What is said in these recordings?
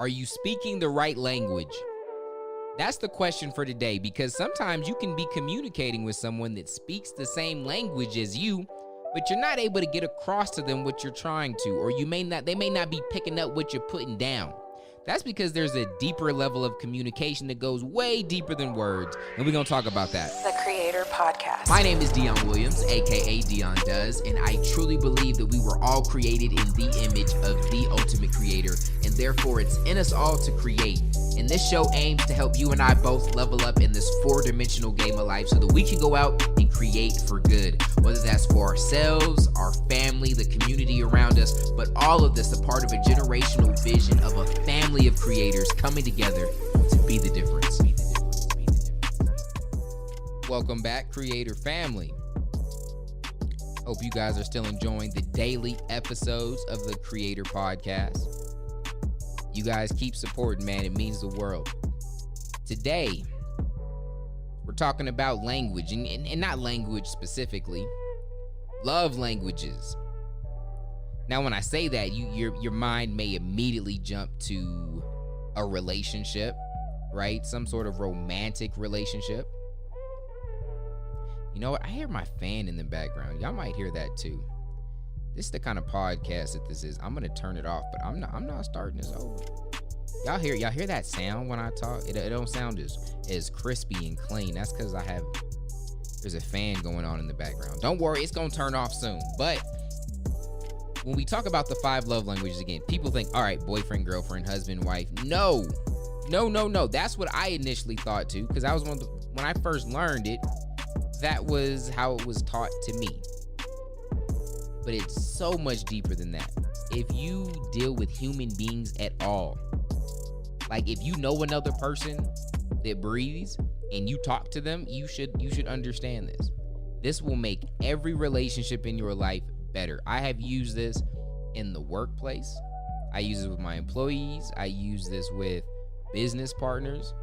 Are you speaking the right language? That's the question for today, because sometimes you can be communicating with someone that speaks the same language as you, but you're not able to get across to them what you're trying to, or they may not be picking up what you're putting down. That's because there's a deeper level of communication that goes way deeper than words, and we're going to talk about that. The Creator Podcast. My name is Dion Williams, aka Dion Does, and I truly believe that we were all created in the image of the ultimate creator, and therefore it's in us all to create. And this show aims to help you and I both level up in this four-dimensional game of life so that we can go out and create for good, whether that's for ourselves, our family, the community around us, but all of this a part of a generational vision of a family of creators coming together to be the difference. Welcome back, Creator Family. Hope you guys are still enjoying the daily episodes of the Creator Podcast. You guys keep supporting, man. It means the world. Today, we're talking about language, and not language specifically, love languages. Now, when I say that, your mind may immediately jump to a relationship, right? Some sort of romantic relationship. You know what? I hear my fan in the background. Y'all might hear that too. This is the kind of podcast that this is. I'm gonna turn it off, but I'm not starting this over. Y'all hear that sound when I talk? It don't sound as crispy and clean. That's because there's a fan going on in the background. Don't worry, it's gonna turn off soon. But when we talk about the 5 love languages again, people think, all right, boyfriend, girlfriend, husband, wife. No. That's what I initially thought too, because I was when I first learned it, that was how it was taught to me. But it's so much deeper than that. If you deal with human beings at all, like if you know another person that breathes and you talk to them, you should understand this. This will make every relationship in your life better. I have used this in the workplace. I use it with my employees. I use this with business partners.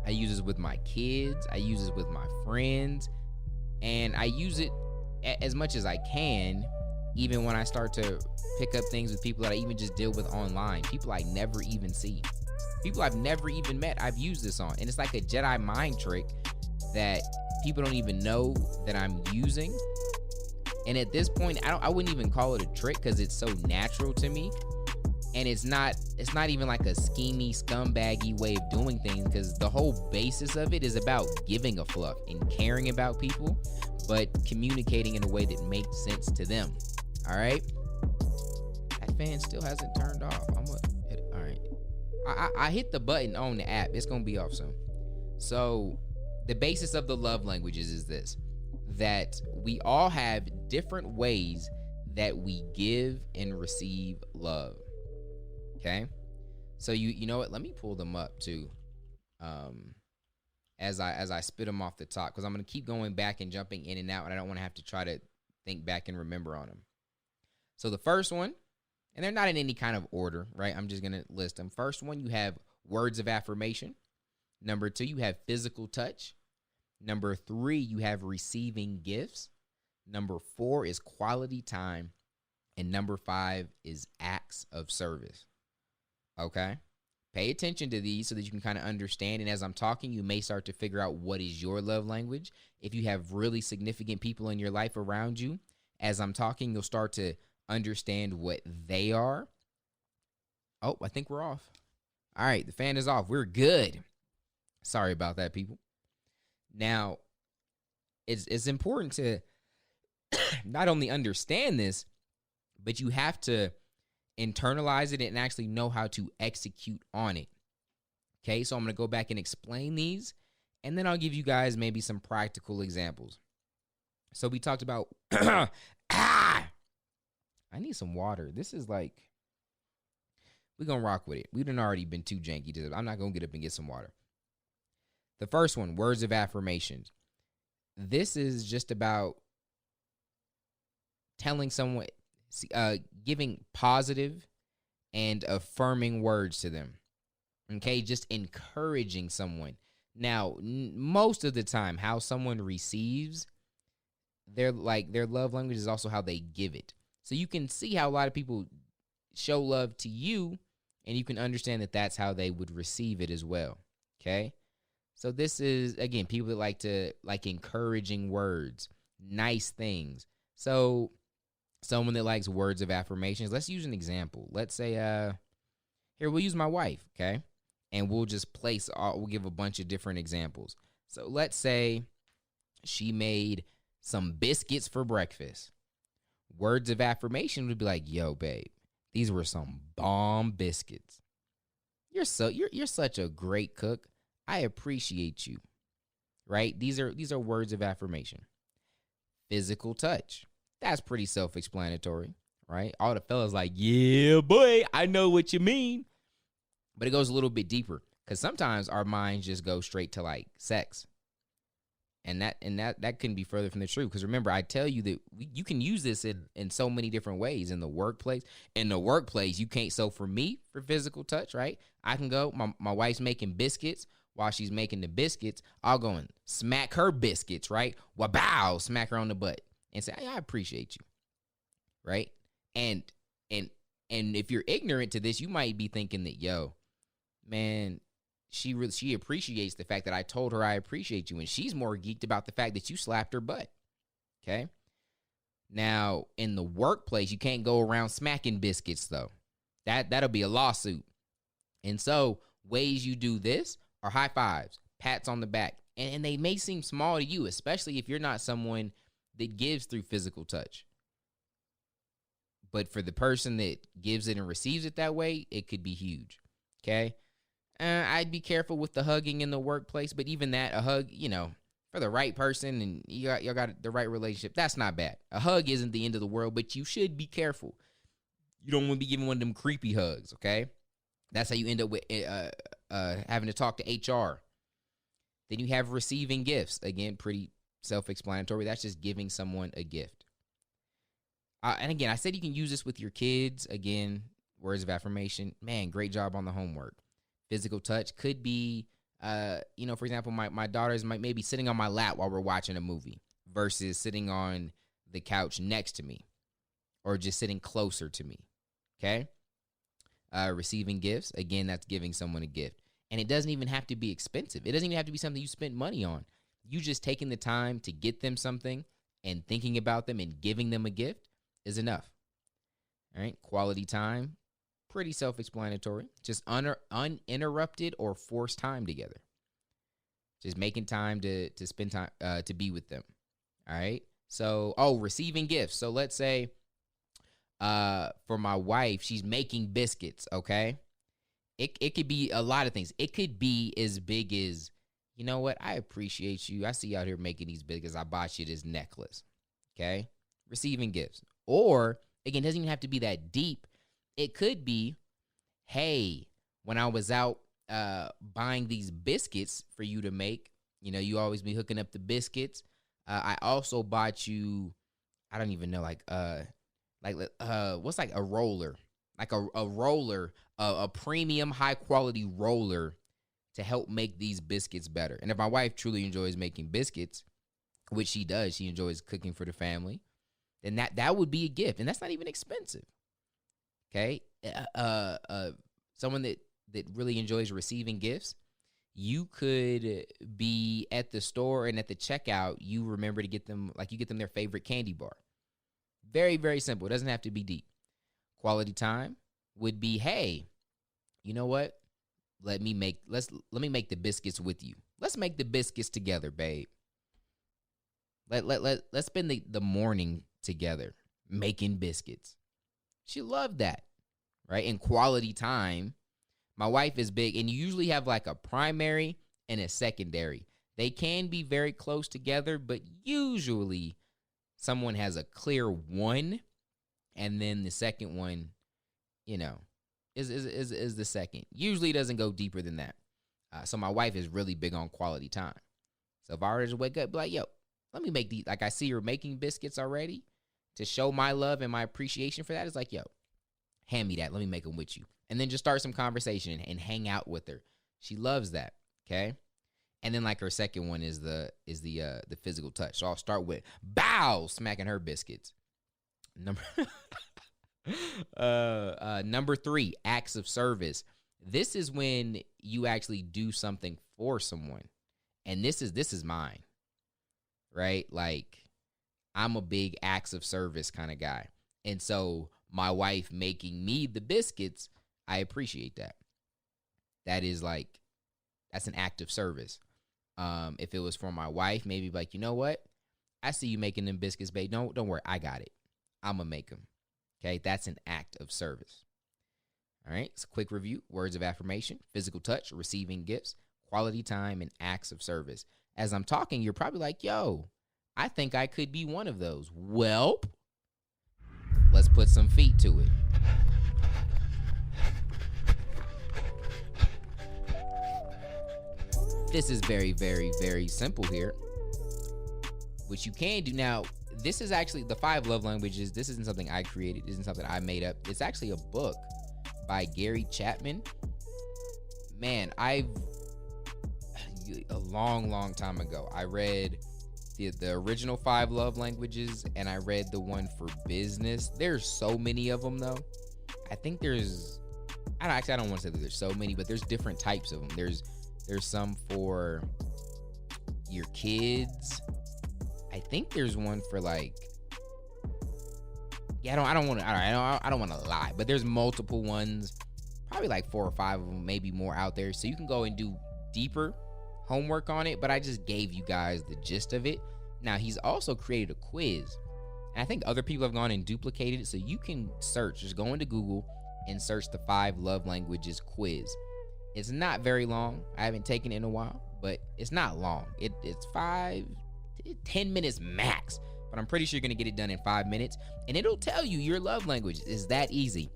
I use this with my kids. I use this with my friends. And I use it as much as I can, even when I start to pick up things with people that I even just deal with online, people I never even see, people I've never even met. I've used this on, and it's like a Jedi mind trick that people don't even know that I'm using. And at this point, I wouldn't even call it a trick because it's so natural to me. And it's not even like a schemy, scumbaggy way of doing things, because the whole basis of it is about giving a fuck and caring about people, but communicating in a way that makes sense to them. All right? That fan still hasn't turned off. All right. I hit the button on the app. It's going to be off soon. So the basis of the love languages is this, that we all have different ways that we give and receive love. Okay, so you know what? Let me pull them up too, as I spit them off the top, because I'm gonna keep going back and jumping in and out, and I don't want to have to try to think back and remember on them. So the first one, and they're not in any kind of order, right? I'm just gonna list them. First one, you have words of affirmation. Number 2, you have physical touch. Number 3, you have receiving gifts. Number 4 is quality time, and number 5 is acts of service. Okay, pay attention to these so that you can kind of understand. And as I'm talking, you may start to figure out what is your love language. If you have really significant people in your life around you, as I'm talking, you'll start to understand what they are. Oh, I think we're off. All right, the fan is off. We're good. Sorry about that, people. Now, it's important to not only understand this, but you have to internalize it and actually know how to execute on it. Okay, so I'm going to go back and explain these, and then I'll give you guys maybe some practical examples. So we talked about, I need some water. This is like, we're going to rock with it. We done already been too janky to it. I'm not going to get up and get some water. The first one, words of affirmations. This is just about telling someone, giving positive and affirming words to them. Okay, just encouraging someone. Now, most of the time, how someone receives their love language is also how they give it. So you can see how a lot of people show love to you and you can understand that that's how they would receive it as well. Okay. So this is, again, people that like encouraging words, nice things. So someone that likes words of affirmations, let's use an example. Let's say, here, we'll use my wife, okay? And we'll just we'll give a bunch of different examples. So let's say she made some biscuits for breakfast. Words of affirmation would be like, yo, babe, these were some bomb biscuits. You're such a great cook. I appreciate you. Right? These are words of affirmation. Physical touch. That's pretty self-explanatory, right? All the fellas like, yeah, boy, I know what you mean. But it goes a little bit deeper because sometimes our minds just go straight to like sex. And that couldn't be further from the truth. Because remember, I tell you that you can use this in so many different ways in the workplace. In the workplace, you can't. So for me, for physical touch, right? I can go, my wife's making biscuits. While she's making the biscuits, I'll go and smack her biscuits, right? Wow, smack her on the butt and say, hey, I appreciate you, right? And if you're ignorant to this, you might be thinking that, yo, man, she appreciates the fact that I told her I appreciate you, and she's more geeked about the fact that you slapped her butt, okay? Now, in the workplace, you can't go around smacking biscuits, though. That'll be a lawsuit. And so ways you do this are high fives, pats on the back. And they may seem small to you, especially if you're not someone that gives through physical touch. But for the person that gives it and receives it that way, it could be huge, okay? I'd be careful with the hugging in the workplace, but even that, a hug, for the right person and y'all got the right relationship, that's not bad. A hug isn't the end of the world, but you should be careful. You don't want to be giving one of them creepy hugs, okay? That's how you end up with having to talk to HR. Then you have receiving gifts. Again, pretty self-explanatory. That's just giving someone a gift. And again, I said you can use this with your kids. Again, words of affirmation. Man, great job on the homework. Physical touch could be, for example, my daughters might maybe sitting on my lap while we're watching a movie versus sitting on the couch next to me or just sitting closer to me. Okay? Receiving gifts, again, that's giving someone a gift. And it doesn't even have to be expensive. It doesn't even have to be something you spent money on. You just taking the time to get them something and thinking about them and giving them a gift is enough. All right, quality time, pretty self-explanatory. Just uninterrupted or forced time together. Just making time to spend time to be with them. All right. So, receiving gifts. So let's say for my wife, she's making biscuits, okay? It could be a lot of things. It could be as big as, you know what? I appreciate you. I see you out here making these biscuits. I bought you this necklace, okay? Receiving gifts. Or, again, it doesn't even have to be that deep. It could be, hey, when I was out buying these biscuits for you to make, you always be hooking up the biscuits. I also bought you, I don't even know, what's like a roller, like a roller, a premium high quality roller to help make these biscuits better. And if my wife truly enjoys making biscuits, which she does, she enjoys cooking for the family, then that would be a gift. And that's not even expensive. Okay. Someone that really enjoys receiving gifts, you could be at the store and at the checkout, you remember to get them, you get them their favorite candy bar. Very, very simple. It doesn't have to be deep. Quality time would be, hey, you know what? Let me make the biscuits with you. Let's make the biscuits together, babe. Let's spend the morning together making biscuits. She loved that, right? And quality time. My wife is big, and you usually have like a primary and a secondary. They can be very close together, but usually someone has a clear one, and then the second one, is the second. Usually doesn't go deeper than that. So my wife is really big on quality time. So if I were to wake up, be like, yo, let me make these. Like I see her making biscuits already to show my love and my appreciation for that. It's like, yo, hand me that. Let me make them with you. And then just start some conversation and hang out with her. She loves that. Okay. And then her second one is the physical touch. So I'll start with bow, smacking her biscuits. Number 3, acts of service. This is when you actually do something for someone. And this is mine, right? Like, I'm a big acts of service kind of guy. And so my wife making me the biscuits, I appreciate that. That is like, that's an act of service. If it was for my wife, maybe like, you know what? I see you making them biscuits, babe. Don't worry. I got it. I'm going to make them. Okay. That's an act of service. All right. It's a quick review. Words of affirmation, physical touch, receiving gifts, quality time, and acts of service. As I'm talking, you're probably like, yo, I think I could be one of those. Well, let's put some feet to it. This is very, very, very simple here. Which you can do. Now, this is actually the 5 love languages. This isn't something I created. This isn't something I made up. It's actually a book by Gary Chapman. Man, a long time ago, I read the original 5 love languages, and I read the one for business. There's so many of them, though. I think I don't want to say that there's so many, but there's different types of them. There's some for your kids. I think there's one for like, I don't want to lie, but there's multiple ones, probably like 4 or 5 of them, maybe more out there. So you can go and do deeper homework on it, but I just gave you guys the gist of it. Now, he's also created a quiz, and I think other people have gone and duplicated it. So you can search, just go into Google and search the 5 love languages quiz. It's not very long. I haven't taken it in a while, but it's not long. It's 10 minutes max, but I'm pretty sure you're going to get it done in 5 minutes, and it'll tell you your love language. It's that easy.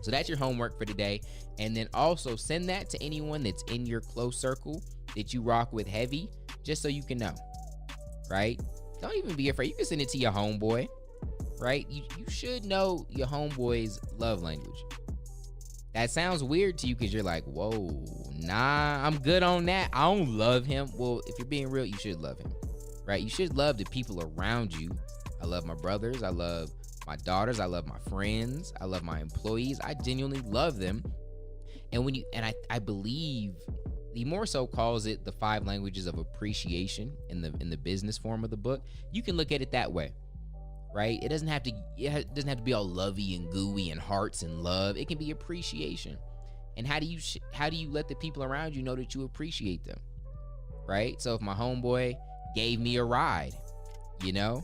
So that's your homework for today. And then also send that to anyone that's in your close circle that you rock with heavy, just so you can know, right? Don't even be afraid. You can send it to your homeboy, right? You should know your homeboy's love language. That sounds weird to you because you're like, whoa, nah, I'm good on that. I don't love him. Well, if you're being real, you should love him, right? You should love the people around you. I love my brothers. I love my daughters. I love my friends. I love my employees. I genuinely love them. And I believe he more so calls it the 5 languages of appreciation in the business form of the book. You can look at it that way, right? It doesn't have to be all lovey and gooey and hearts and love. It can be appreciation. And how do you let the people around you know that you appreciate them, right? So if my homeboy gave me a ride, am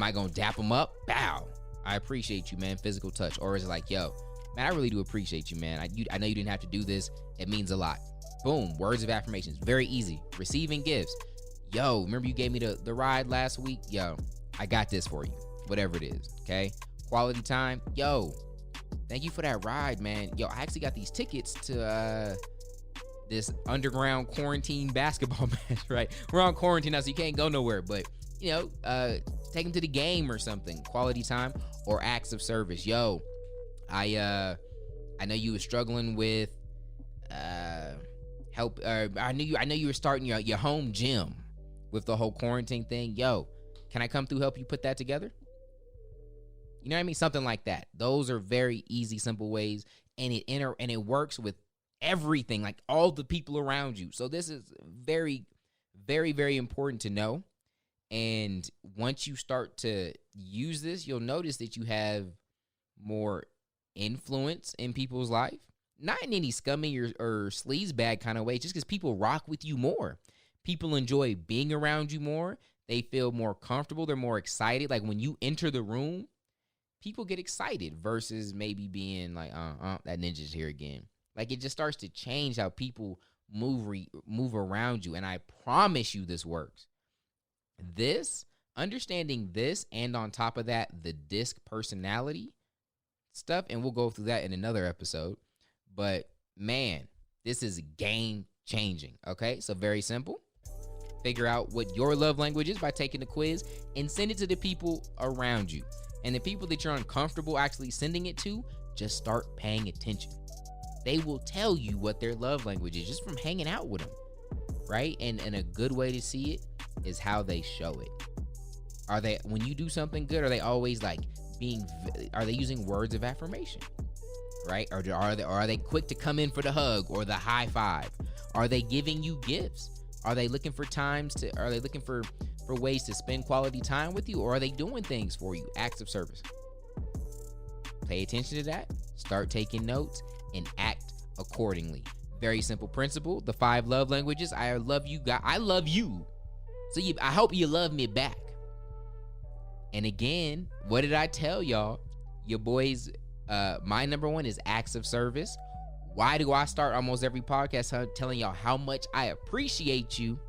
I gonna dap him up? Bow. I appreciate you, man. Physical touch. Or is it like, yo, man, I really do appreciate you, man. I know you didn't have to do this. It means a lot. Boom. Words of affirmations. Very easy. Receiving gifts. Yo, remember you gave me the ride last week? Yo, I got this for you. Whatever it is. Okay. Quality time. Yo, thank you for that ride, man. Yo, I actually got these tickets to this underground quarantine basketball match, right? We're on quarantine now, so you can't go nowhere, but take them to the game or something. Quality time. Or acts of service. Yo, I know you were struggling with help. I know you were starting your home gym with the whole quarantine thing. Yo, can I come through, help you put that together? You know what I mean? Something like that. Those are very easy, simple ways, and it works with everything, like all the people around you. So this is very, very, very important to know. And once you start to use this, you'll notice that you have more influence in people's life. Not in any scummy or sleaze bag kind of way, just because people rock with you more. People enjoy being around you more. They feel more comfortable. They're more excited. Like when you enter the room, people get excited versus maybe being like, that ninja's here again. Like it just starts to change how people move around you. And I promise you this works. Understanding this, and on top of that, the DISC personality stuff, and we'll go through that in another episode. But man, this is game changing. Okay, so very simple. Figure out what your love language is by taking the quiz and send it to the people around you. And the people that you're uncomfortable actually sending it to, just start paying attention. They will tell you what their love language is just from hanging out with them, right? And a good way to see it is how they show it. When you do something good, are they always like are they using words of affirmation, right? Or are they quick to come in for the hug or the high five? Are they giving you gifts? Are they looking for ways to spend quality time with you, or are they doing things for you? Acts of service. Pay attention to that. Start taking notes and act accordingly. Very simple principle. The 5 love languages. I love you, God. I love you. So I hope you love me back. And again, what did I tell y'all? Your boys, my number 1 is acts of service. Why do I start almost every podcast telling y'all how much I appreciate you?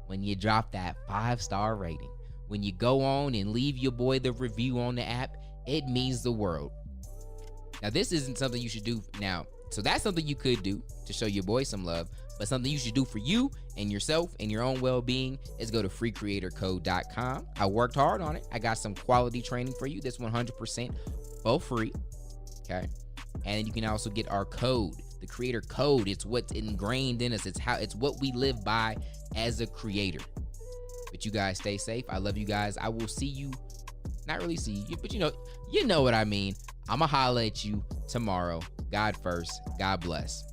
When you drop that 5-star rating, when you go on and leave your boy the review on the app, it means the world. Now, this isn't something you should do now. So that's something you could do to show your boy some love, but something you should do for you and yourself and your own well-being is go to freecreatorcode.com. I worked hard on it. I got some quality training for you. That's 100% for free. Okay. And you can also get our code, the creator code. It's what's ingrained in us. It's what we live by as a creator. But you guys stay safe. I love you guys. I will see you, not really see you, but you know what I mean. I'ma holla at you tomorrow. God first. God bless.